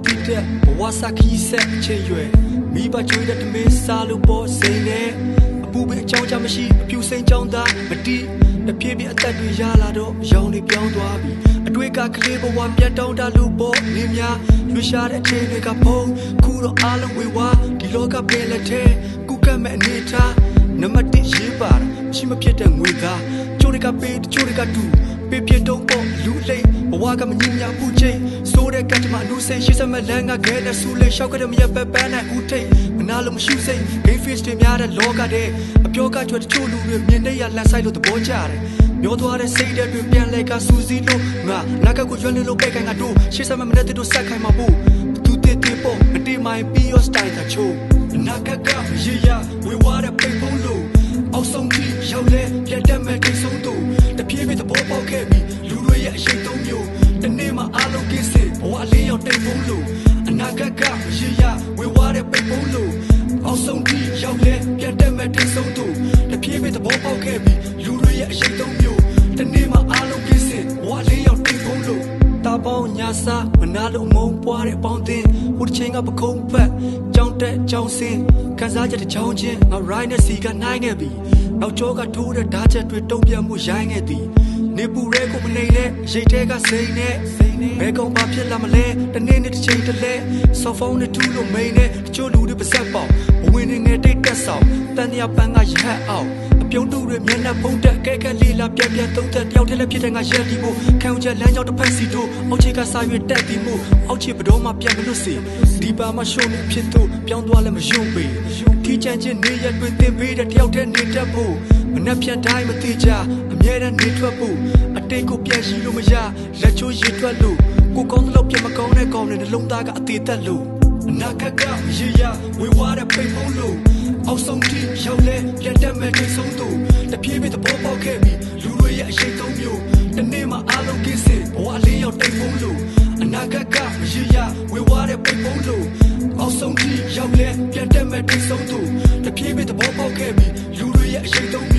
tite wasaki set cheyue mi ba joy da me salu bo sei ne apu be chong cha mashi apyu sein chong da mati တဖြည်းဖြည်းအသက်တွေရလာတော့ရောင်တွေပြောင်းသွားပြီအတွေ့ကကလေးဘဝပြတ်တောင်းတလူပေါ်နေများရွှေရှားတဲ့အချိန်တွေကဖုံးခုတော့အားလုံးဝေဝါဒီလောကပင်လက်ထဲကုကတ်မဲ့အနေထားနံပါတ်1ရေးပါရှိမဖြစ်တဲ့ငွေသားချိုးတွေကပေးချိုးတွေကတူပေးပြတုံးပေါ်လူလိတ်ဘဝကမငြင်းညာဘူးချိန်စိုးတဲ့ကတ္တမအနုစိတ်ရှိစမဲ့လမ်းကခဲတဲ့ဆူလေးရှောက်ကတဲ့မရပပန်းနဲ့ဦးထိတ်မနာလို့မရှိစိတ် game face တွေများတဲ့လောကတဲ့အပြောကကြွတချို့လူတွေမြင်နေရလက်ဆိုင်လို့သဘောကျတယ်မျောသွားတဲ့စိတ်တွေပြန်လဲကစူးစီးလို့ငါနာကကိုရွှဲလို့ပဲခိုင်ငါတို့ရှေ့ဆက်မဲ့မနဲ့တို့ဆက်ခိုင်မှာဖို့သူတေးတေးပေါ်မတေးမိုင်းပြီးရော style တချို့နာကကရေရဝေဝါတဲ့ပိတ်ဖုံးလို့အောက်ဆုံးကြီးရောက်လဲပြတ်တက်မဲ့ကိဆုံးတို့တပြေးပြေးသဘောပေါက်ခဲ့ပြီးလူတွေရဲ့အရှိန်သုံးမျိုးတနေ့မှအားလုံးကိစ္စဘဝအလေးရောက်တိတ်ဖုံးလို့အနာကကရေရဝေဝါတဲ့ပိတ်ဖုံးလို့အောက်ဆုံးကြီးရောက်လဲပြတ်တက်မဲ့ကိဆုံးတို့တပြေးပြေးသဘောပေါက်ခဲ့ပြီးလူတွေရဲ့အရှိန်သုံးမျိုးတနေ့မှအားလုံးကိစ္စဘဝလေးရောက်တိတ်ဖုံးလို့တာပေါင်းညာစာမနာလို့မုံပွားတဲ့ပေါင်းတင်ဟိုတစ်ချိန်ကပခုံးဖက်ကြောင်းတက်ကြောင်းစင်းခံစားချက်တစ်ချောင်းချင်းငါ right နဲ့စီကနိုင်ခဲ့ပြီနောက်ကျောကထိုးတဲ့ဓာတ်ချက်တွေတုံ့ပြန်မှုရိုင်းခဲ့သည်နေပူရဲကိုမနေနဲ့ရိတ်ထဲကစိန်နဲ့ဘယ်ကောင်ဘာဖြစ်လာမလဲတနေ့နေ့တစ်ချိန်တလဲဆော့ဖုန်းနဲ့ထူးလို့မိန်နဲ့တချို့လူတွေပါဆက်ပေါက်ဘဝင်နေငယ်တိတ်တက်ဆောင်တန်ရပန်းကရဟတ်အောင်ပြုံးတူတွေမျက်နှာဖုံးတက်ကဲကဲလေးလာပြက်ပြက်သုံးသက်တယောက်တည်းလည်းဖြစ်တဲ့ငါရက်ဒီဖို့ခံုံချက်လမ်းကြောင်းတစ်ဖက်စီတို့အောက်ခြေကစာရွက်တက်ပြီးမှုအောက်ခြေဘတော်မှပြန်မလွတ်စေဒီပါမှရှုံးနေဖြစ်တော့ပြောင်းသွားလည်းမယုံပေခီးချမ်းချင်းနေရတွေတင်ပေးတဲ့တယောက်တည်းနေတတ်ဖို့မနှက်ဖြန်တိုင်းမသိကြအမြဲတမ်းနေထွက်ဖို့အတိတ်ကိုပြန်ရှိလို့မရလက်ချိုးရည်ထွက်လို့ကိုကောင်းလို့ပြန်မကောင်းတဲ့ကောင်းတဲ့နှလုံးသားကအသေးသက်လို့အနာကကရေရဝေဝါတဲ့ပိတ်ဖုံးလို့အောက်ဆုံးကြီးရောက်လဲပြတ်တက်မဲ့ထိဆုံးတို့တပြေးပြေးသဘောပေါက်ခဲ့ပြီးလူတွေရဲ့အရှိန်သုံးမျိုးတနေ့မှအားလုံးကိစ္စဘဝလေးရောက်တိတ်ဖုံးလို့အနာကကရေရဝေဝါတဲ့ပိတ်ဖုံးလို့အောက်ဆုံးကြီးရောက်လဲပြတ်တက်မဲ့ထိဆုံးတို့တပြေးပြေးသဘောပေါက်ခဲ့ပြီးလူတွေရဲ့အရှိန်သုံး